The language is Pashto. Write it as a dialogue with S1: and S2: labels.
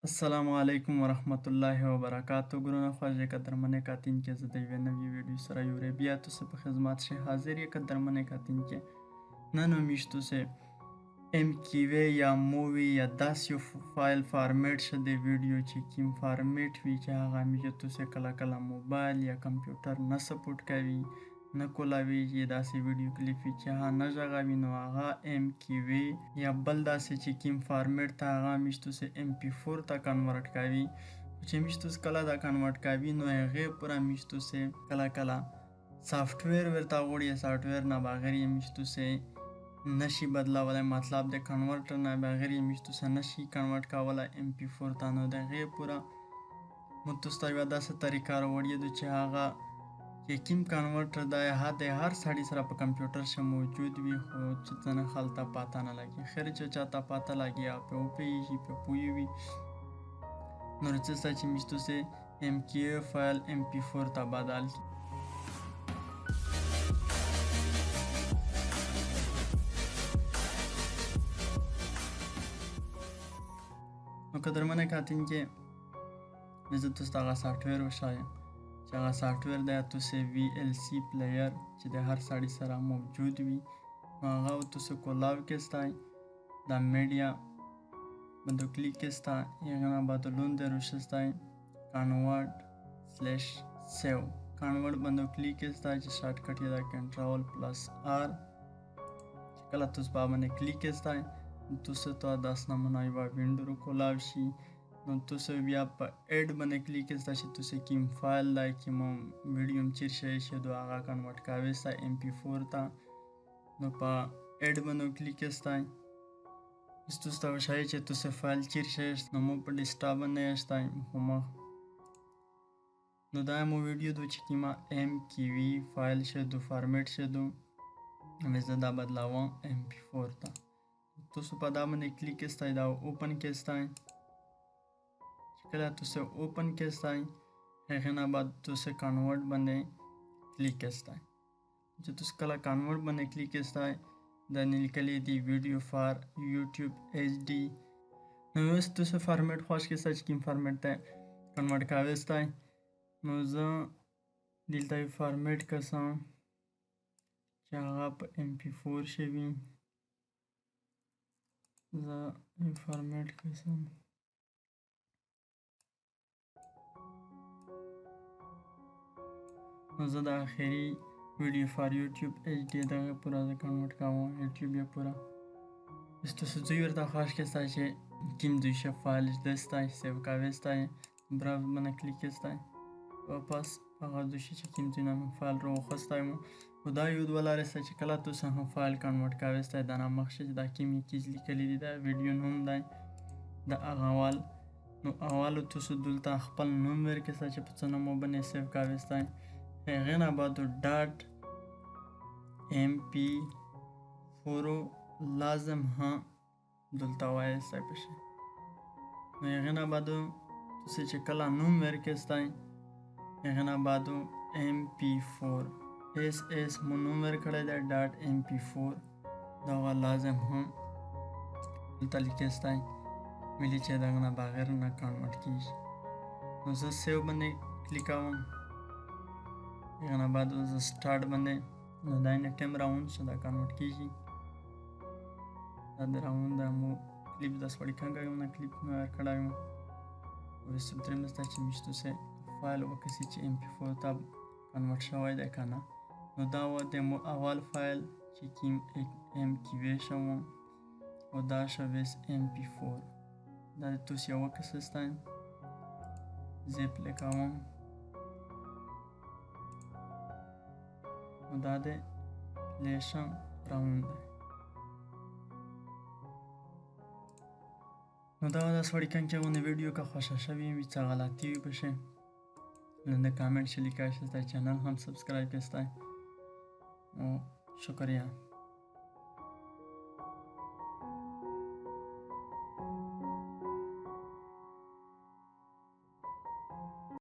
S1: السلام علیکم ورحمت الله وبرکاتو ګرونه خواږه قدرمنې کاتونکي زه د یوې نوې ویډیو سره یو بیا تاسو په خدمت شي حاضر یم قدرمنې کاتونکي نن میشتو سه MKV یا مووی یا داسې یو فایل فارمیټ شه د ویډیو چې کوم فارمیټ وي چې هغه میشتو سه کله کله موبایل یا کمپیوټر نه سپورټ کوي نه کولاویږي داسې ویډیو کلیپ وي چې هغه نه غږوي نو هغه MKV یا بل داسې چې کوم فارمیټ ته هغه میشتو سه mp4 ته کنورټ کوي چې میشتو کله دا کنورټ کوي نو هغه پورا میشتو سه کله کله سافټویر ورته غوړي سافټویر نه بغیر میشتو سه نشي بدلولای مطلب د کنورټر نه بغیر میشتو سه نشي کنورټ کولای mp4 ته نو دغه پورا متستایو داسې طریقه وړي چې هغه چې کوم کنورټر د هر سړي سره په کمپیوټر شه موجود وي خو چې څنګه خلته پاته نه لګي خیر چې چاته پاته لګي او په پیږي په پوي وي نو څه چې میشتو سه MKV فایل mp4 ته بدل نو قدرمنه کاتونکي زه تاسو ته هغه سافټویر وښایم چې هغه سافټویر دی تاسو VLC پلیئر چې د هر سړي سره موجود وي نو هغه تاسو کولاو کې ستای د میډیا باندې کلیک کې ستای یغه بعد لوند روشستای convert/save convert باندې کلیک کې ستای چې شارټ کټ یې دا Ctrl+R چې کله تاسو باندې کلیک کې ستای تاسو ته داس نمونه یو وینډو کولاو شي نو تاسو بیا په اډ باندې کلیک کړئ چې تاسو کوم فایل لای کوم ویډیو چیر شي چې دا هغه کنورټ کوي سا mp4 ته نو په اډ باندې کلیک کړئ تاسو ته وشای چې تاسو فایل چیر شي نو مو په ډیسکټاپ باندې شتای هم نو دا مو ویډیو د چې کیما MKV فایل شه دو فارمیټ شه دو مزه دا بدلاوم mp4 ته تاسو په دا باندې کلیک کړئ دا اوپن کړئ کله تاسو اوپن کړئ هغه نه بعد تاسو کنورټ باندې کلیک کړئ چې تاسو کله کنورټ باندې کلیک کړئ د لیکلي دی ویډیو فار YouTube HD نو اوس تاسو فارمیټ خوښ کې سچ کوم فارمیټ ته کنورټ کوي نو زه دلته فارمیټ کوم چې هغه په mp4 شوی زه فارمیټ کوم نو زه د آخري ویډیو فار YouTube HD دغه پورا د کنورټ کوم YouTube یې پورا تاسو زه ورته خاص کې ستای چې کوم دوی شه فایل دستای سیو کوي ستای براوز باندې کلیک کړئ واپس هغه دوی چې کوم دوی نام فایل رو خستایم خدا یو ولاره چې کله تاسو هم فایل کنورټ کوي ستای د نام مخشه د کیمی کیز لیکلي دی دا ویډیو نوم دی د اغوال نو اول تاسو دلته خپل نوم ورکړئ چې په څه نوم باندې سیو کوي ستای هغه نه بعد ډاټ mp4 لازم ها دلته وایي سایپ شي نو هغه نه بعد تاسو چې کله نوم ورکړئ هغه نه بعد mp4 اس مو نوم ورکړی دی ډاټ mp4 دا لازم هم دلته لیکئ ملي چې دغه نه بغیر نه کنورټ کیږي نو زه سیو باندې کلیک کوم یغه نه بعد زه سٹارټ باندې نو دا نه ټیم راوند شو دا کنورټ کیږي دا راوند مو کلیپ د سپړی څنګه نه کلیپ نه کړایم او سپتریم ست چې میشتو سه فایل وکړي چې mp4 ته کنورټ شوی دی کنه نو دا و د مو اول فایل چې کوم MKV شو او دا شویس mp4 دا تاسو یو وکړئ زیپ لیکوم دا د لیشن راوند نو دا د سوړی کنه ونه ویډیو کا خوشا شوی وي څه غلطي وي بشه نن د کامنټ شلیکای شته چینل هم سبسکرایب کړئ او شکریہ